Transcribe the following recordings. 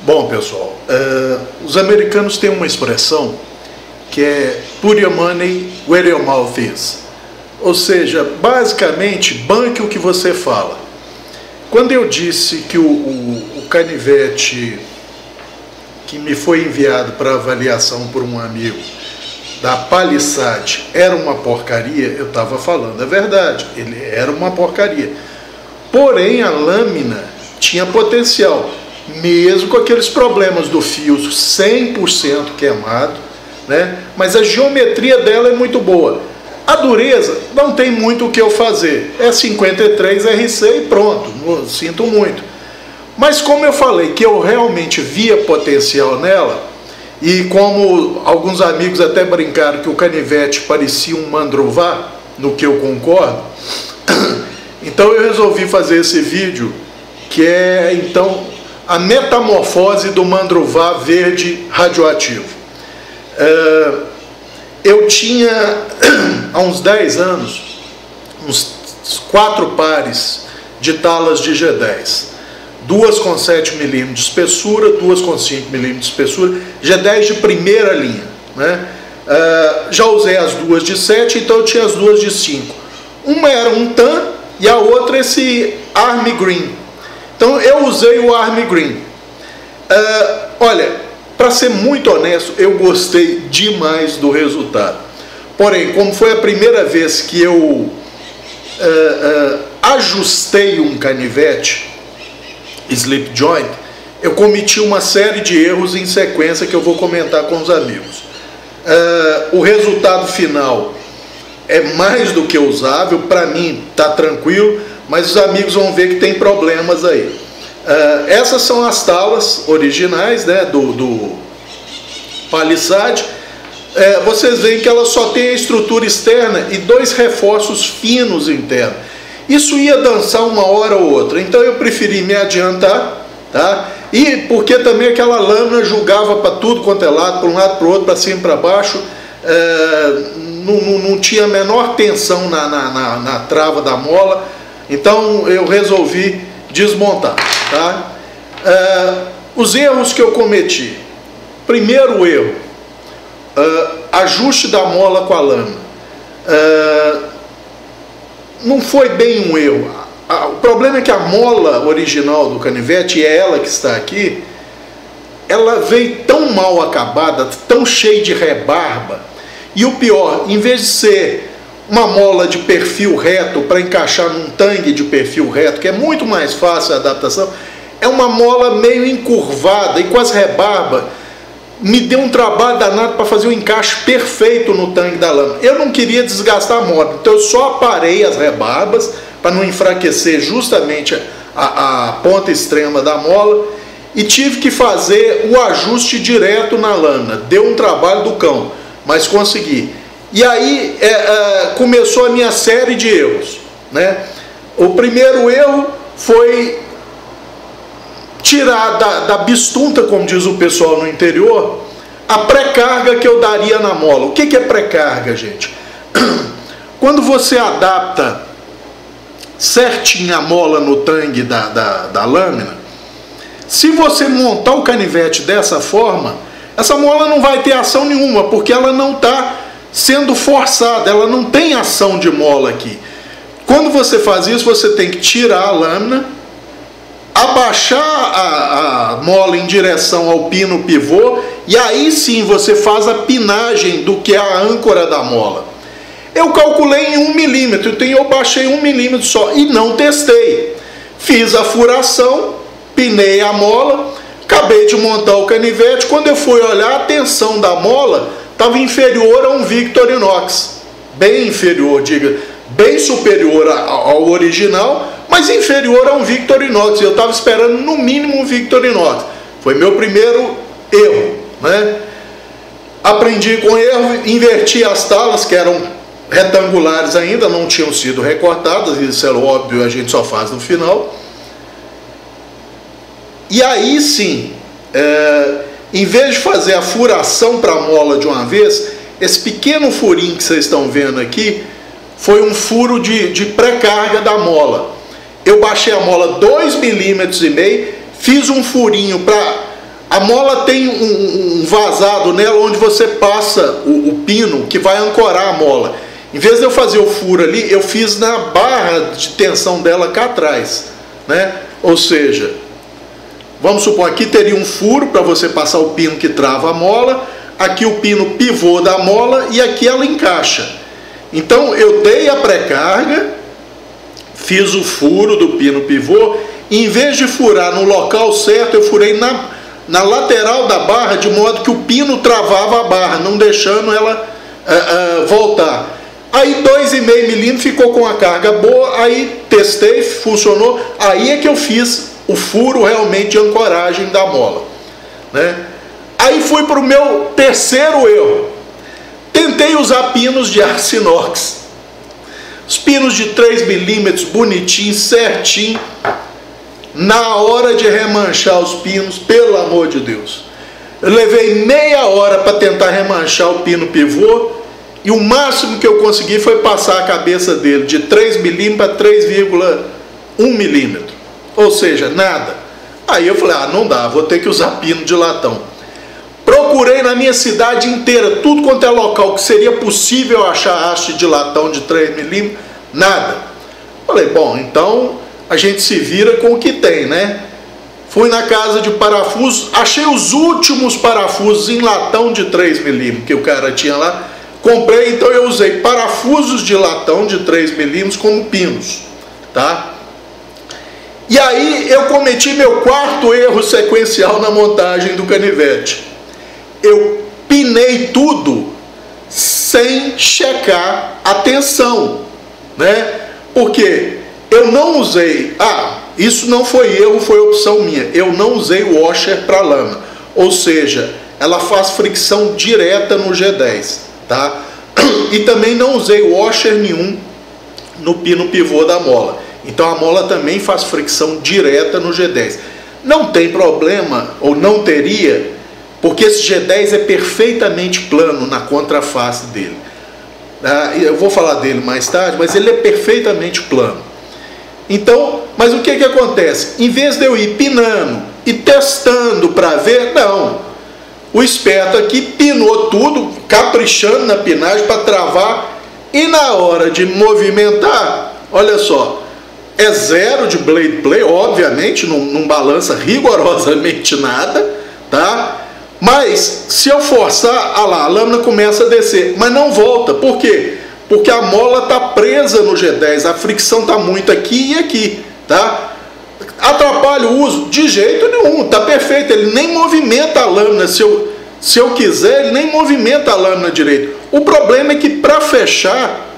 Bom, pessoal, os americanos têm uma expressão que é put your money where your mouth is. Ou seja, basicamente, banque o que você fala. Quando eu disse que o canivete que me foi enviado para avaliação por um amigo da Palisade era uma porcaria, eu estava falando a verdade, ele era uma porcaria. Porém, a lâmina tinha potencial, mesmo com aqueles problemas do fio 100% queimado, né? Mas a geometria dela é muito boa. A dureza, não tem muito o que eu fazer, é 53 RC e pronto, não sinto muito. Mas como eu falei que eu realmente via potencial nela, e como alguns amigos até brincaram que o canivete parecia um mandruvá, no que eu concordo, então eu resolvi fazer esse vídeo, que é então a metamorfose do mandruvá verde radioativo. Eu tinha, há uns 10 anos, uns 4 pares de talas de G10. Duas com 7 mm de espessura, duas com 5 mm de espessura, G10 de primeira linha, né? Já usei as duas de 7, então eu tinha as duas de 5. Uma era um tan e a outra esse Army Green. Então eu usei o Army Green. Olha, para ser muito honesto, eu gostei demais do resultado. Porém, como foi a primeira vez que eu ajustei um canivete slip joint, eu cometi uma série de erros em sequência que eu vou comentar com os amigos. O resultado final é mais do que usável, para mim está tranquilo, mas os amigos vão ver que tem problemas aí. Essas são as talas originais, né, do Palisade. Vocês veem que ela só tem a estrutura externa e 2 reforços finos internos. Isso ia dançar uma hora ou outra, então eu preferi me adiantar, tá? E porque também aquela lâmina julgava para tudo quanto é lado, para um lado, para o outro, para cima, para baixo, não tinha a menor tensão na trava da mola, então eu resolvi desmontar, tá? Os erros que eu cometi: primeiro erro, ajuste da mola com a lâmina. Não foi bem um erro. O problema é que a mola original do canivete, é ela que está aqui, ela veio tão mal acabada, tão cheia de rebarba, e o pior, em vez de ser uma mola de perfil reto para encaixar num tangue de perfil reto, que é muito mais fácil a adaptação, é uma mola meio encurvada e com as rebarbas. Me deu um trabalho danado para fazer o encaixe perfeito no tanque da lâmina. Eu não queria desgastar a mola, então eu só aparei as rebarbas para não enfraquecer justamente a ponta extrema da mola, e tive que fazer o ajuste direto na lâmina. Deu um trabalho do cão, mas consegui. E aí começou a minha série de erros, né? O primeiro erro foi tirar da bistunta, como diz o pessoal no interior, a pré-carga que eu daria na mola. O que é pré-carga, gente? Quando você adapta certinho a mola no tangue da lâmina, se você montar o canivete dessa forma, essa mola não vai ter ação nenhuma, porque ela não está sendo forçada, ela não tem ação de mola aqui. Quando você faz isso, você tem que tirar a lâmina, abaixar a mola em direção ao pino pivô, e aí sim você faz a pinagem do que é a âncora da mola. Eu calculei em 1 milímetro, então eu baixei 1 milímetro só e não testei. Fiz a furação, pinei a mola, acabei de montar o canivete. Quando eu fui olhar, a tensão da mola estava inferior a um Victorinox, bem inferior, bem superior ao original, mas inferior a um Victorinox. Eu estava esperando no mínimo um Victorinox. Foi meu primeiro erro, né? Aprendi com erro, inverti as talas, que eram retangulares ainda, não tinham sido recortadas, isso é óbvio, a gente só faz no final. E aí sim, em vez de fazer a furação para a mola de uma vez, esse pequeno furinho que vocês estão vendo aqui foi um furo de pré-carga da mola. Eu baixei a mola 2,5 mm, fiz um furinho para A mola tem um vazado nela onde você passa o pino que vai ancorar a mola. Em vez de eu fazer o furo ali, eu fiz na barra de tensão dela cá atrás, né? Ou seja, vamos supor, aqui teria um furo para você passar o pino que trava a mola, aqui o pino pivô da mola e aqui ela encaixa. Então eu dei a pré-carga, fiz o furo do pino pivô, e em vez de furar no local certo, eu furei na lateral da barra, de modo que o pino travava a barra, não deixando ela voltar. Aí 2,5 milímetros ficou com a carga boa, aí testei, funcionou, aí é que eu fiz o furo realmente de ancoragem da mola, né? Aí fui para o meu terceiro erro. Tentei usar pinos de aço inox. Os pinos de 3 milímetros, bonitinho, certinho. Na hora de remanchar os pinos, pelo amor de Deus, eu levei meia hora para tentar remanchar o pino pivô, e o máximo que eu consegui foi passar a cabeça dele de 3 milímetros para 3,1 milímetro. Ou seja, nada. Aí eu falei, não dá, vou ter que usar pino de latão. Procurei na minha cidade inteira, tudo quanto é local que seria possível achar haste de latão de 3 milímetros, nada. Falei, bom, então a gente se vira com o que tem, né? Fui na casa de parafusos, achei os últimos parafusos em latão de 3 milímetros que o cara tinha lá. Comprei, então eu usei parafusos de latão de 3 milímetros como pinos, tá? E aí eu cometi meu quarto erro sequencial na montagem do canivete. Eu pinei tudo sem checar a tensão, né? Porque eu não usei, isso não foi erro, foi opção minha, eu não usei washer para lâmina, ou seja, ela faz fricção direta no G10. Tá? E também não usei washer nenhum no pino pivô da mola. Então a mola também faz fricção direta no G10. Não tem problema, ou não teria, porque esse G10 é perfeitamente plano na contraface dele. Eu vou falar dele mais tarde, mas ele é perfeitamente plano. Então, mas o que acontece? Em vez de eu ir pinando e testando para ver, não. O esperto aqui pinou tudo, caprichando na pinagem para travar, e na hora de movimentar, olha só, é zero de blade play, obviamente, não balança rigorosamente nada, tá? Mas se eu forçar, a lâmina começa a descer, mas não volta. Por quê? Porque a mola está presa no G10, a fricção está muito aqui e aqui, tá? Atrapalha o uso? De jeito nenhum, tá perfeito, ele nem movimenta a lâmina, se eu quiser, ele nem movimenta a lâmina direito. O problema é que para fechar,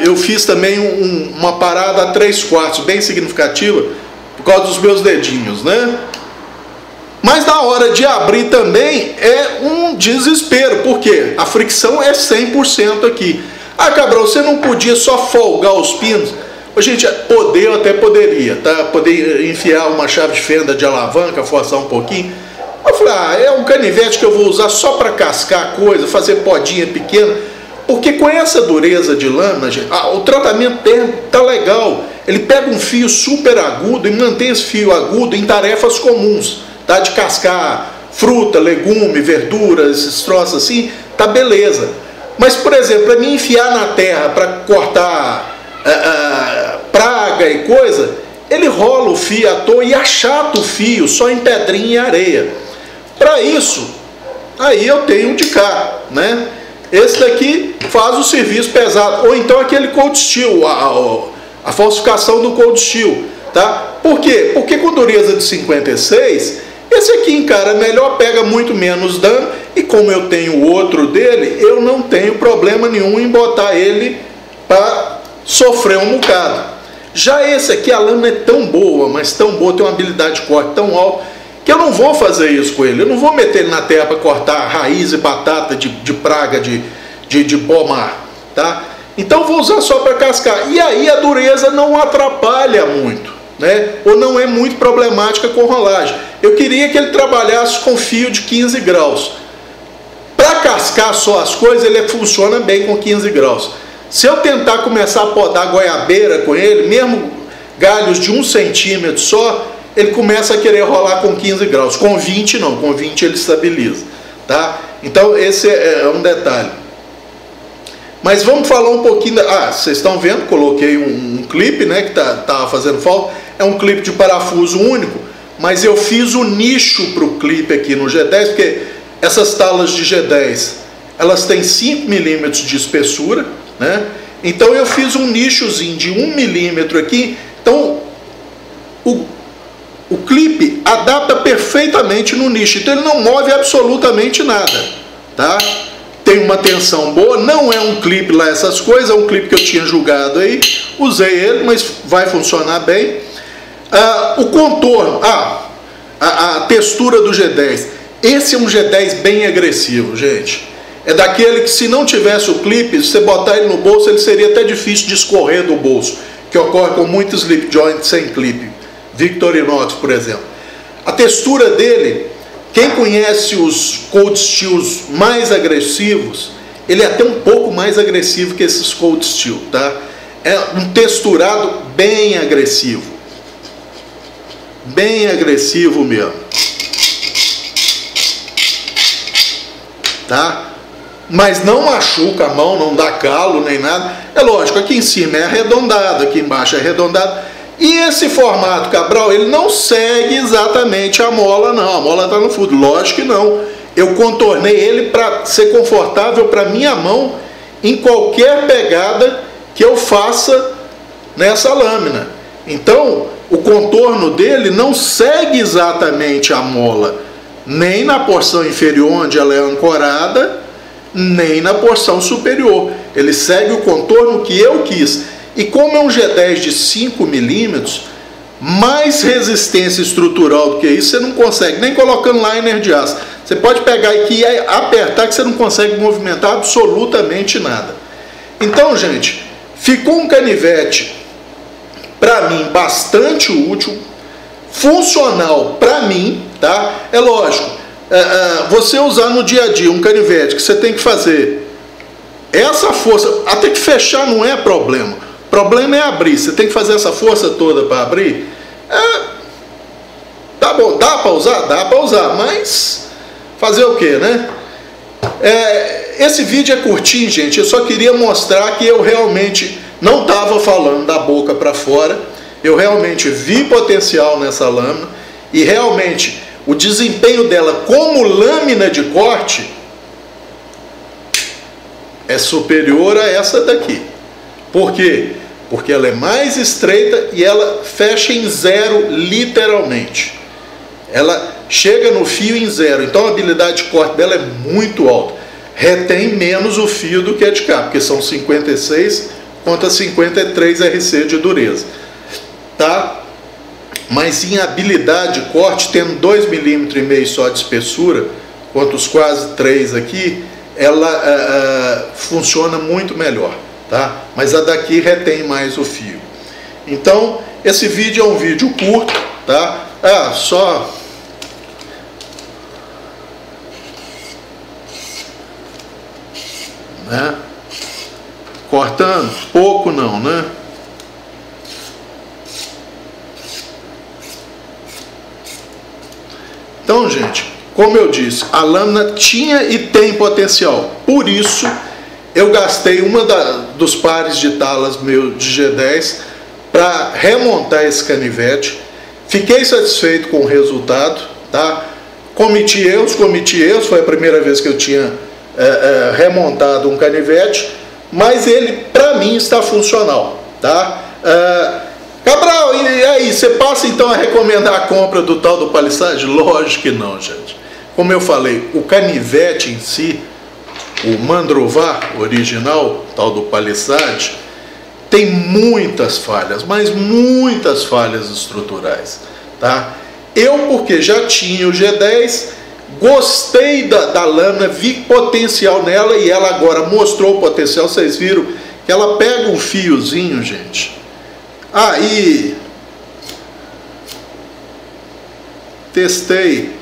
eu fiz também uma parada a 3/4, bem significativa, por causa dos meus dedinhos, né? Mas na hora de abrir também é um desespero, porque a fricção é 100% aqui. Cabral, você não podia só folgar os pinos? Gente, eu até poderia, tá? Poder enfiar uma chave de fenda de alavanca, forçar um pouquinho. Eu falei, é um canivete que eu vou usar só para cascar coisa, fazer podinha pequena. Porque com essa dureza de lâmina, gente, o tratamento dele tá legal. Ele pega um fio super agudo e mantém esse fio agudo em tarefas comuns, tá? De cascar fruta, legume, verduras, esses troços assim, tá beleza. Mas, por exemplo, para mim enfiar na terra para cortar praga e coisa, ele rola o fio à toa e achata o fio só em pedrinha e areia. Para isso, aí eu tenho um de cá, né? Esse daqui faz o serviço pesado, ou então aquele cold steel, a falsificação do cold steel, tá? Por quê? Porque com dureza de 56, esse aqui encara melhor, pega muito menos dano, e como eu tenho o outro dele, eu não tenho problema nenhum em botar ele para sofrer um bocado. Já esse aqui, a lâmina é tão boa, mas tão boa, tem uma habilidade de corte tão alta, que eu não vou fazer isso com ele. Eu não vou meter ele na terra para cortar raiz e batata de praga, de pomar, tá? Então vou usar só para cascar. E aí a dureza não atrapalha muito, né? Ou não é muito problemática com rolagem. Eu queria que ele trabalhasse com fio de 15 graus. Para cascar só as coisas, ele funciona bem com 15 graus. Se eu tentar começar a podar goiabeira com ele, mesmo galhos de 1 centímetro só, ele começa a querer rolar com 15 graus. Com 20 não, com 20 ele estabiliza, tá? Então esse é um detalhe. Mas vamos falar um pouquinho... vocês estão vendo, coloquei um clipe, né, que tava fazendo falta. É um clipe de parafuso único, mas eu fiz o nicho para o clipe aqui no G10, porque essas talas de G10, elas têm 5 milímetros de espessura, né? Então eu fiz um nichozinho de 1 milímetro aqui. Então o clipe adapta perfeitamente no nicho, então ele não move absolutamente nada, tá? Tem uma tensão boa, não é um clipe lá essas coisas, é um clipe que eu tinha julgado aí, usei ele, mas vai funcionar bem. O contorno, a textura do G10, esse é um G10 bem agressivo, gente. É daquele que, se não tivesse o clipe, se você botar ele no bolso, ele seria até difícil de escorrer do bolso, que ocorre com muitos slip joints sem clipe, Victorinox, por exemplo. A textura dele, quem conhece os Cold Steels mais agressivos, ele é até um pouco mais agressivo que esses Cold Steel, tá? É um texturado bem agressivo. Bem agressivo mesmo. Tá? Mas não machuca a mão, não dá calo nem nada. É lógico, aqui em cima é arredondado, aqui embaixo é arredondado. E esse formato, Cabral, ele não segue exatamente a mola, não. A mola está no fundo, lógico que não. Eu contornei ele para ser confortável para minha mão em qualquer pegada que eu faça nessa lâmina. Então, o contorno dele não segue exatamente a mola, nem na porção inferior onde ela é ancorada, nem na porção superior. Ele segue o contorno que eu quis. E como é um G10 de 5 milímetros, mais resistência estrutural do que isso, você não consegue, nem colocando liner de aço. Você pode pegar aqui e apertar que você não consegue movimentar absolutamente nada. Então, gente, ficou um canivete, para mim, bastante útil, funcional para mim, tá? É lógico, você usar no dia a dia um canivete que você tem que fazer essa força, até que fechar não é problema. O problema é abrir, você tem que fazer essa força toda para abrir. Tá bom, dá para usar? Dá para usar, mas fazer o que, né? Esse vídeo é curtinho, gente, eu só queria mostrar que eu realmente não estava falando da boca para fora, eu realmente vi potencial nessa lâmina e realmente o desempenho dela como lâmina de corte é superior a essa daqui. Por quê? Porque ela é mais estreita e ela fecha em zero, literalmente. Ela chega no fio em zero, então a habilidade de corte dela é muito alta. Retém menos o fio do que a de cá, porque são 56 contra 53 RC de dureza. Tá? Mas em habilidade de corte, tendo 2,5 mm só de espessura, quanto os quase 3 aqui, ela funciona muito melhor. Tá? Mas a daqui retém mais o fio. Então, esse vídeo é um vídeo curto, tá? Só... né? Cortando? Pouco não, né? Então, gente, como eu disse, a lâmina tinha e tem potencial. Por isso, eu gastei dos pares de talas meu de G10 para remontar esse canivete. Fiquei satisfeito com o resultado, tá? Cometi erros, foi a primeira vez que eu tinha remontado um canivete, mas ele, para mim, está funcional, tá? Cabral, e aí, você passa então a recomendar a compra do tal do Palisade? Lógico que não, gente. Como eu falei, o canivete em si, o Mandrovar original, tal do Palisade, tem muitas falhas, mas muitas falhas estruturais, tá? Eu, porque já tinha o G10, gostei da lâmina, vi potencial nela e ela agora mostrou o potencial. Vocês viram que ela pega um fiozinho, gente. Aí, testei.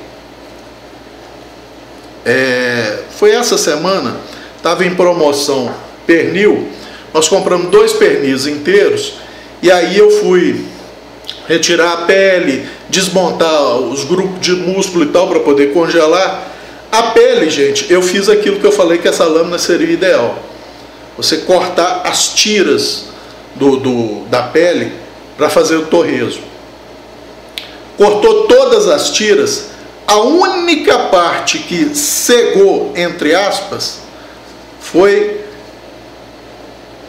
Foi essa semana, estava em promoção pernil, nós compramos 2 pernis inteiros, e aí eu fui retirar a pele, desmontar os grupos de músculo e tal para poder congelar. A pele, gente, eu fiz aquilo que eu falei que essa lâmina seria ideal. Você cortar as tiras da pele para fazer o torresmo. Cortou todas as tiras, a única parte que cegou, entre aspas, foi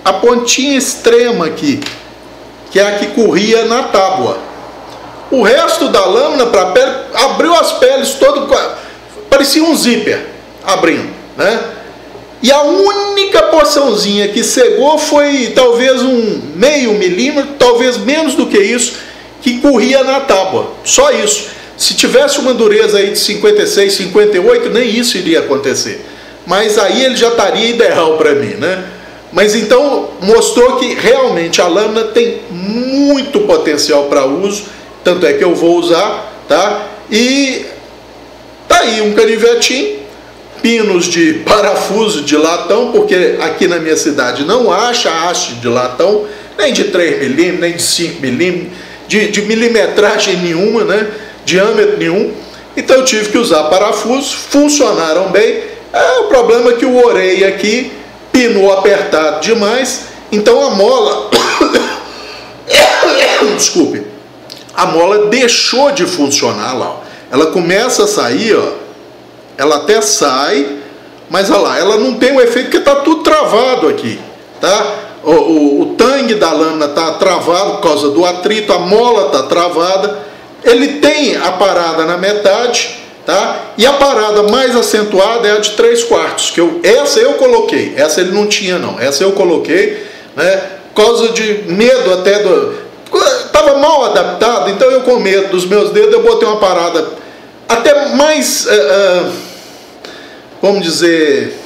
a pontinha extrema aqui, que é a que corria na tábua. O resto da lâmina para a pele, abriu as peles todo, parecia um zíper abrindo, né? E a única porçãozinha que cegou foi talvez um meio milímetro, talvez menos do que isso, que corria na tábua. Só isso. Se tivesse uma dureza aí de 56, 58, nem isso iria acontecer. Mas aí ele já estaria ideal para mim, né? Mas então mostrou que realmente a lâmina tem muito potencial para uso, tanto é que eu vou usar, tá? E tá aí um canivetinho, pinos de parafuso de latão, porque aqui na minha cidade não acha haste de latão, nem de 3 milímetros, nem de 5 milímetros, de milimetragem nenhuma, né? Diâmetro nenhum. Então eu tive que usar parafusos, funcionaram bem. O problema é que o orelha aqui pinou apertado demais, então a mola desculpe, a mola deixou de funcionar lá, ó. Ela começa a sair, ó, ela até sai, mas olha lá, ela não tem o efeito porque está tudo travado aqui, tá? O tangue da lâmina está travado por causa do atrito, a mola está travada, ele tem a parada na metade, tá? E a parada mais acentuada é a de 3/4, que essa eu coloquei, essa ele não tinha não, essa eu coloquei, né? Por causa de medo até estava mal adaptado, então eu com medo dos meus dedos eu botei uma parada até mais, vamos dizer,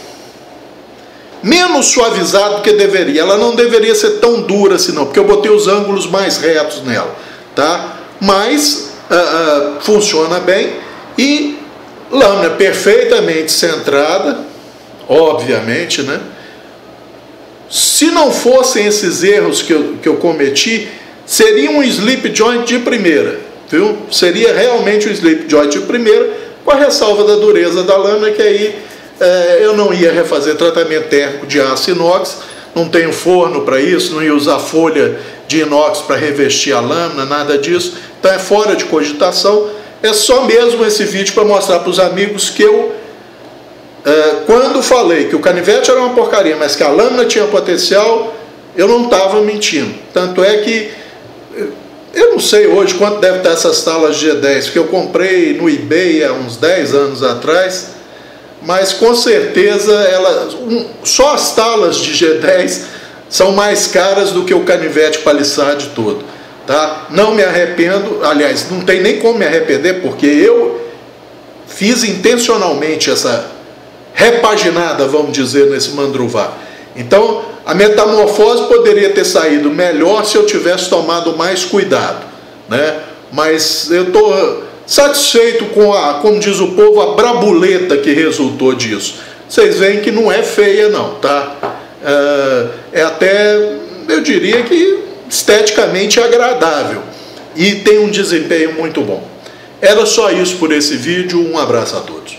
menos suavizado do que deveria. Ela não deveria ser tão dura assim não, porque eu botei os ângulos mais retos nela, tá? Mas funciona bem e lâmina perfeitamente centrada, obviamente, né? Se não fossem esses erros que eu cometi, seria um slip joint de primeira, viu? Seria realmente um slip joint de primeira, com a ressalva da dureza da lâmina, que aí eu não ia refazer tratamento térmico de aço inox, não tenho forno para isso, não ia usar folha de inox para revestir a lâmina, nada disso, então é fora de cogitação. É só mesmo esse vídeo para mostrar para os amigos que eu, quando falei que o canivete era uma porcaria, mas que a lâmina tinha potencial, eu não estava mentindo. Tanto é que eu não sei hoje quanto deve estar essas talas G10, que eu comprei no eBay há uns 10 anos atrás, mas com certeza só as talas de G10 são mais caras do que o canivete Palisade todo, tá? Não me arrependo, aliás, não tem nem como me arrepender, porque eu fiz intencionalmente essa repaginada, vamos dizer, nesse Mandruvá. Então a metamorfose poderia ter saído melhor se eu tivesse tomado mais cuidado, né? Mas eu estou satisfeito com como diz o povo, a brabuleta que resultou disso. Vocês veem que não é feia não, tá? É até, eu diria que esteticamente agradável e tem um desempenho muito bom. Era só isso por esse vídeo, um abraço a todos.